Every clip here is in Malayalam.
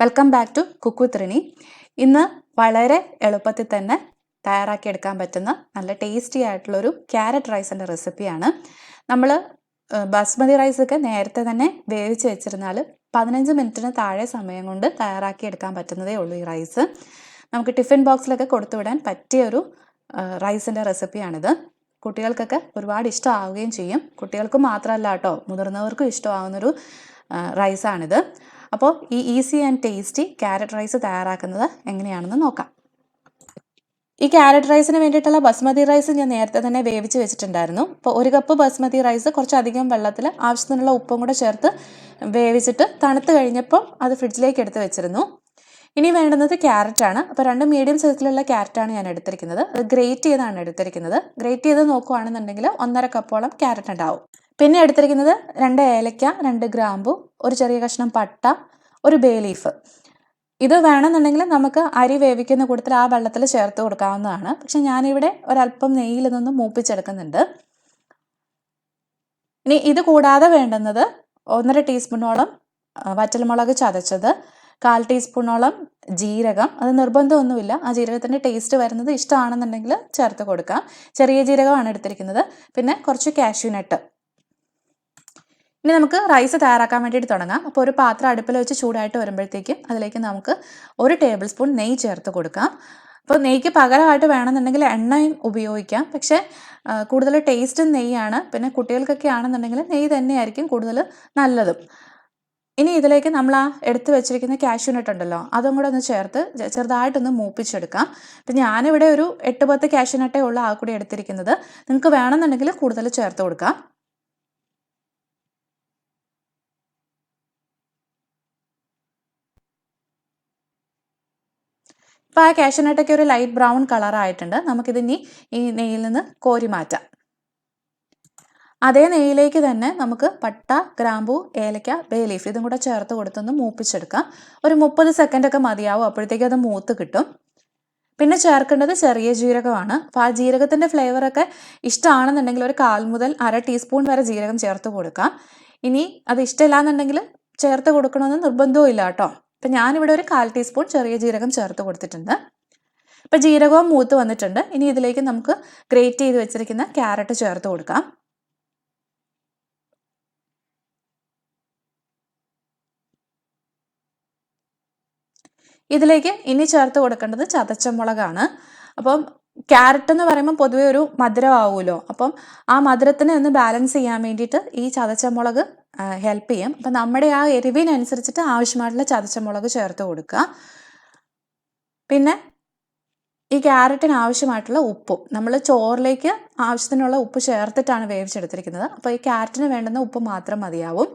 Welcome back to cook with Rini. ഇന്ന് വളരെ എളുപ്പത്തിൽ തന്നെ തയ്യാറാക്കിയെടുക്കാൻ പറ്റുന്ന നല്ല ടേസ്റ്റി ആയിട്ടുള്ളൊരു ക്യാരറ്റ് റൈസിൻ്റെ റെസിപ്പിയാണ്. നമ്മൾ ബാസ്മതി റൈസൊക്കെ നേരത്തെ തന്നെ വേവിച്ച് വെച്ചിരുന്നാൽ 15 മിനിറ്റിന് താഴെ സമയം കൊണ്ട് തയ്യാറാക്കിയെടുക്കാൻ പറ്റുന്നതേ ഉള്ളൂ ഈ റൈസ്. നമുക്ക് ടിഫിൻ ബോക്സിലൊക്കെ കൊടുത്തുവിടാൻ പറ്റിയൊരു റൈസിൻ്റെ റെസിപ്പിയാണിത്. കുട്ടികൾക്കൊക്കെ ഒരുപാട് ഇഷ്ടമാവുകയും ചെയ്യും. കുട്ടികൾക്ക് മാത്രമല്ല കേട്ടോ, മുതിർന്നവർക്കും ഇഷ്ടമാവുന്നൊരു റൈസാണിത്. അപ്പോൾ ഈ easy and tasty carrot rice തയ്യാറാക്കുന്നത് എങ്ങനെയാണെന്ന് നോക്കാം. ഈ ക്യാരറ്റ് റൈസിന് വേണ്ടിയിട്ടുള്ള ബസ്മതി റൈസ് ഞാൻ നേരത്തെ തന്നെ വേവിച്ച് വെച്ചിട്ടുണ്ടായിരുന്നു. അപ്പോൾ 1 കപ്പ് ബസ്മതി റൈസ് കുറച്ചധികം വെള്ളത്തിൽ ആവശ്യത്തിനുള്ള ഉപ്പും കൂടെ ചേർത്ത് വേവിച്ചിട്ട് തണുത്ത് കഴിഞ്ഞപ്പോൾ അത് ഫ്രിഡ്ജിലേക്ക് എടുത്ത് വെച്ചിരുന്നു. ഇനി വേണ്ടുന്നത് ക്യാരറ്റാണ്. അപ്പോൾ 2 മീഡിയം സൈസിലുള്ള ക്യാരറ്റാണ് ഞാൻ എടുത്തിരിക്കുന്നത്. അത് ഗ്രേറ്റ് ചെയ്താണ് എടുത്തിരിക്കുന്നത്. ഗ്രേറ്റ് ചെയ്ത് നോക്കുകയാണെന്നുണ്ടെങ്കിൽ 1.5 കപ്പോളം ക്യാരറ്റ് ഉണ്ടാവും. പിന്നെ എടുത്തിരിക്കുന്നത് 2 ഏലക്ക, 2 ഗ്രാമ്പു, ഒരു ചെറിയ കഷ്ണം പട്ട, ഒരു ബേ ലീഫ്. ഇത് വേണമെന്നുണ്ടെങ്കിൽ നമുക്ക് അരി വേവിക്കുന്ന കൂട്ടത്തിൽ ആ വെള്ളത്തിൽ ചേർത്ത് കൊടുക്കാവുന്നതാണ്. പക്ഷെ ഞാനിവിടെ ഒരല്പം നെയ്യിൽ നിന്ന് മൂപ്പിച്ചെടുക്കുന്നുണ്ട്. ഇനി ഇത് കൂടാതെ വേണ്ടുന്നത് 1.5 ടീസ്പൂണോളം വറ്റൽമുളക് ചതച്ചത്, 1/4 ടീസ്പൂണോളം ജീരകം. അത് നിർബന്ധമൊന്നുമില്ല, ആ ജീരകത്തിൻ്റെ ടേസ്റ്റ് വരുന്നത് ഇഷ്ടമാണെന്നുണ്ടെങ്കിൽ ചേർത്ത് കൊടുക്കാം. ചെറിയ ജീരകമാണ് എടുത്തിരിക്കുന്നത്. പിന്നെ കുറച്ച് കാഷ്യൂ നട്ട്. ഇനി നമുക്ക് റൈസ് തയ്യാറാക്കാൻ വേണ്ടിയിട്ട് തുടങ്ങാം. അപ്പോൾ ഒരു പാത്രം അടുപ്പിൽ വെച്ച് ചൂടായിട്ട് വരുമ്പോഴത്തേക്കും അതിലേക്ക് നമുക്ക് 1 ടേബിൾ സ്പൂൺ നെയ്യ് ചേർത്ത് കൊടുക്കാം. അപ്പോൾ നെയ്യ്ക്ക് പകരമായിട്ട് വേണമെന്നുണ്ടെങ്കിൽ എണ്ണയും ഉപയോഗിക്കാം. പക്ഷേ കൂടുതൽ ടേസ്റ്റ് നെയ്യാണ്. പിന്നെ കുട്ടികൾക്കൊക്കെ ആണെന്നുണ്ടെങ്കിൽ നെയ്യ് തന്നെയായിരിക്കും കൂടുതൽ നല്ലതും. ഇനി ഇതിലേക്ക് നമ്മൾ ആ എടുത്ത് വെച്ചിരിക്കുന്ന കാഷ്യൂ നട്ട് ഉണ്ടല്ലോ, അതും കൂടെ ഒന്ന് ചേർത്ത് ചെറുതായിട്ടൊന്ന് മൂപ്പിച്ചെടുക്കാം. അപ്പം ഞാനിവിടെ ഒരു 8-10 കാഷ്യൂ നട്ടേ ഉള്ളൂ ആ കൂടി എടുത്തിരിക്കുന്നത്. നിങ്ങൾക്ക് വേണമെന്നുണ്ടെങ്കിൽ കൂടുതൽ ചേർത്ത് കൊടുക്കാം. ഇപ്പോൾ ആ കാഷ്യൂ നട്ടൊക്കെ ഒരു ലൈറ്റ് ബ്രൗൺ കളറായിട്ടുണ്ട്. നമുക്കിതിനി ഈ നെയ്യിൽ നിന്ന് കോരി മാറ്റാം. അതേ നെയ്യിലേക്ക് തന്നെ നമുക്ക് പട്ട, ഗ്രാമ്പൂ, ഏലക്ക, ബേ ലീഫ് ഇതും കൂടെ ചേർത്ത് കൊടുത്തൊന്ന് മൂപ്പിച്ചെടുക്കാം. ഒരു 30 സെക്കൻഡൊക്കെ മതിയാവും, അപ്പോഴത്തേക്കും അത് മൂത്ത് കിട്ടും. പിന്നെ ചേർക്കേണ്ടത് ചെറിയ ജീരകമാണ്. അപ്പോൾ ആ ജീരകത്തിൻ്റെ ഫ്ലേവറൊക്കെ ഇഷ്ടമാണെന്നുണ്ടെങ്കിൽ ഒരു 1/4 മുതൽ 1/2 ടീസ്പൂൺ വരെ ജീരകം ചേർത്ത് കൊടുക്കാം. ഇനി അത് ഇഷ്ടമില്ലാന്നുണ്ടെങ്കിൽ ചേർത്ത് കൊടുക്കണമെന്ന് നിർബന്ധവും ഇല്ല കേട്ടോ. അപ്പം ഞാനിവിടെ ഒരു 1/4 ടീസ്പൂൺ ചെറിയ ജീരകം ചേർത്ത് കൊടുത്തിട്ടുണ്ട്. ഇപ്പം ജീരകവും മൂത്ത് വന്നിട്ടുണ്ട്. ഇനി ഇതിലേക്ക് നമുക്ക് ഗ്രേറ്റ് ചെയ്ത് വെച്ചിരിക്കുന്ന ക്യാരറ്റ് ചേർത്ത് കൊടുക്കാം. ഇതിലേക്ക് ഇനി ചേർത്ത് കൊടുക്കേണ്ടത് ചതച്ച മുളകാണ്. അപ്പം ക്യാരറ്റ് എന്ന് പറയുമ്പോൾ പൊതുവെ ഒരു മധുരമാവുമല്ലോ. അപ്പം ആ മധുരത്തിനെ ഒന്ന് ബാലൻസ് ചെയ്യാൻ വേണ്ടിയിട്ട് ഈ ചതച്ച മുളക് ഹെൽപ്പ് ചെയ്യും. അപ്പം നമ്മുടെ ആ എരിവിനനുസരിച്ചിട്ട് ആവശ്യമായിട്ടുള്ള ചതച്ച മുളക് ചേർത്ത് കൊടുക്കുക. പിന്നെ ഈ ക്യാരറ്റിന് ആവശ്യമായിട്ടുള്ള ഉപ്പും നമ്മൾ ചോറിലേക്ക് ആവശ്യത്തിനുള്ള ഉപ്പ് ചേർത്തിട്ടാണ് വേവിച്ചെടുത്തിരിക്കുന്നത്. അപ്പോൾ ഈ ക്യാരറ്റിന് വേണ്ടുന്ന ഉപ്പ് മാത്രം മതിയാവും.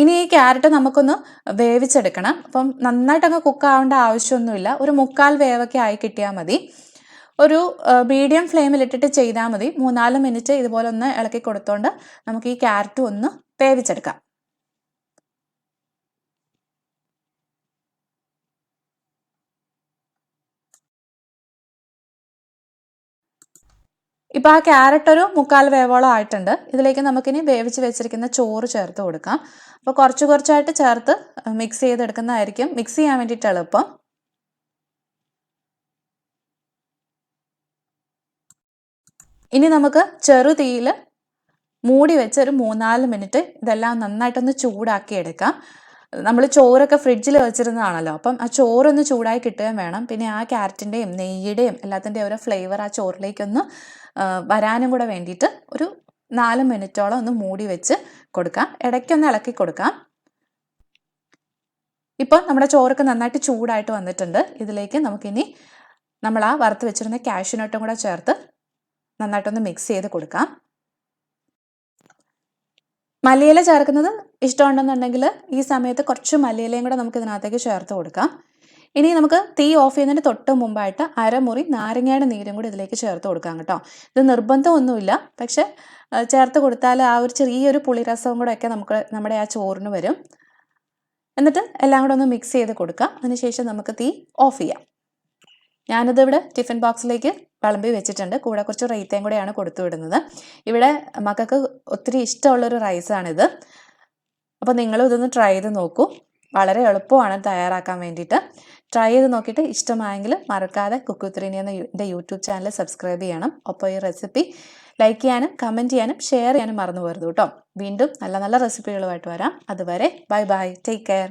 ഇനി ഈ ക്യാരറ്റ് നമുക്കൊന്ന് വേവിച്ചെടുക്കണം. അപ്പം നന്നായിട്ടങ്ങ് കുക്കാവേണ്ട ആവശ്യമൊന്നുമില്ല. ഒരു 1/4 വേവൊക്കെ ആയി കിട്ടിയാൽ മതി. ഒരു മീഡിയം ഫ്ലെയിമിലിട്ടിട്ട് ചെയ്താൽ മതി. 3-4 മിനിറ്റ് ഇതുപോലെ ഒന്ന് ഇളക്കി കൊടുത്തോണ്ട് നമുക്ക് ഈ ക്യാരറ്റ് ഒന്ന് വേവിച്ചെടുക്കാം. ഇപ്പോൾ ആ ക്യാരറ്റ് ഒരു 1/4 വേവോളം ആയിട്ടുണ്ട്. ഇതിലേക്ക് നമുക്കിനി വേവിച്ച് വെച്ചിരിക്കുന്ന ചോറ് ചേർത്ത് കൊടുക്കാം. അപ്പോൾ കുറച്ച് കുറച്ചായിട്ട് ചേർത്ത് മിക്സ് ചെയ്തെടുക്കുന്നതായിരിക്കും മിക്സ് ചെയ്യാൻ വേണ്ടിയിട്ട് എളുപ്പം. ഇനി നമുക്ക് ചെറു തീയിൽ മൂടി വെച്ച് ഒരു 3-4 മിനിറ്റ് ഇതെല്ലാം നന്നായിട്ടൊന്ന് ചൂടാക്കി എടുക്കാം. നമ്മൾ ചോറൊക്കെ ഫ്രിഡ്ജിൽ വെച്ചിരുന്നതാണല്ലോ, അപ്പം ആ ചോറൊന്ന് ചൂടായി കിട്ടുകയും വേണം. പിന്നെ ആ ക്യാരറ്റിൻ്റെയും നെയ്യുടെയും എല്ലാത്തിൻ്റെയും ഒരു ഫ്ലേവർ ആ ചോറിലേക്കൊന്ന് വരാനും കൂടെ വേണ്ടിയിട്ട് ഒരു 4 മിനിറ്റോളം ഒന്ന് മൂടി വെച്ച് കൊടുക്കാം. ഇടയ്ക്കൊന്ന് ഇളക്കി കൊടുക്കാം. ഇപ്പം നമ്മുടെ ചോറൊക്കെ നന്നായിട്ട് ചൂടായിട്ട് വന്നിട്ടുണ്ട്. ഇതിലേക്ക് നമുക്കിനി നമ്മൾ ആ വറുത്ത് വെച്ചിരുന്ന കാഷ്യൂ നട്ടും കൂടെ ചേർത്ത് നന്നായിട്ടൊന്ന് മിക്സ് ചെയ്ത് കൊടുക്കാം. മല്ലിയില ചേർക്കുന്നത് ഇഷ്ടമുണ്ടെന്നുണ്ടെങ്കിൽ ഈ സമയത്ത് കുറച്ച് മല്ലിയിലയും കൂടെ നമുക്ക് ഇതിനകത്തേക്ക് ചേർത്ത് കൊടുക്കാം. ഇനി നമുക്ക് തീ ഓഫ് ചെയ്യുന്നതിന് തൊട്ട് മുമ്പായിട്ട് 1/2 മുറി നാരങ്ങയുടെ നീരും കൂടി ഇതിലേക്ക് ചേർത്ത് കൊടുക്കാം കേട്ടോ. ഇത് നിർബന്ധമൊന്നുമില്ല, പക്ഷെ ചേർത്ത് കൊടുത്താൽ ആ ഒരു ചെറിയൊരു പുളിരസവും കൂടെ ഒക്കെ നമ്മുടെ ആ ചോറിന് വരും. എന്നിട്ട് എല്ലാം കൂടെ ഒന്ന് മിക്സ് ചെയ്ത് കൊടുക്കാം. അതിനുശേഷം നമുക്ക് തീ ഓഫ് ചെയ്യാം. ഞാനിതിവിടെ ടിഫിൻ ബോക്സിലേക്ക് വിളമ്പി വെച്ചിട്ടുണ്ട്. കൂടെ കുറച്ച് റൈത്തയും കൂടെയാണ് കൊടുത്തു വിടുന്നത്. ഇവിടെ മക്കൾക്ക് ഒത്തിരി ഇഷ്ടമുള്ളൊരു റൈസാണിത്. അപ്പോൾ നിങ്ങളും ഇതൊന്ന് ട്രൈ ചെയ്ത് നോക്കൂ. വളരെ എളുപ്പമാണ് തയ്യാറാക്കാൻ വേണ്ടിയിട്ട്. ട്രൈ ചെയ്ത് നോക്കിയിട്ട് ഇഷ്ടമായെങ്കിൽ മറക്കാതെ കുക്ക് വിത്ത് റിനി എന്ന എൻ്റെ യൂട്യൂബ് ചാനൽ സബ്സ്ക്രൈബ് ചെയ്യണം. ഒപ്പം ഈ റെസിപ്പി ലൈക്ക് ചെയ്യാനും കമൻറ്റ് ചെയ്യാനും ഷെയർ ചെയ്യാനും മറന്നു പോകരുത് കേട്ടോ. വീണ്ടും നല്ല നല്ല റെസിപ്പികളുമായിട്ട് വരാം. അതുവരെ ബൈ ബൈ, ടേക്ക് കെയർ.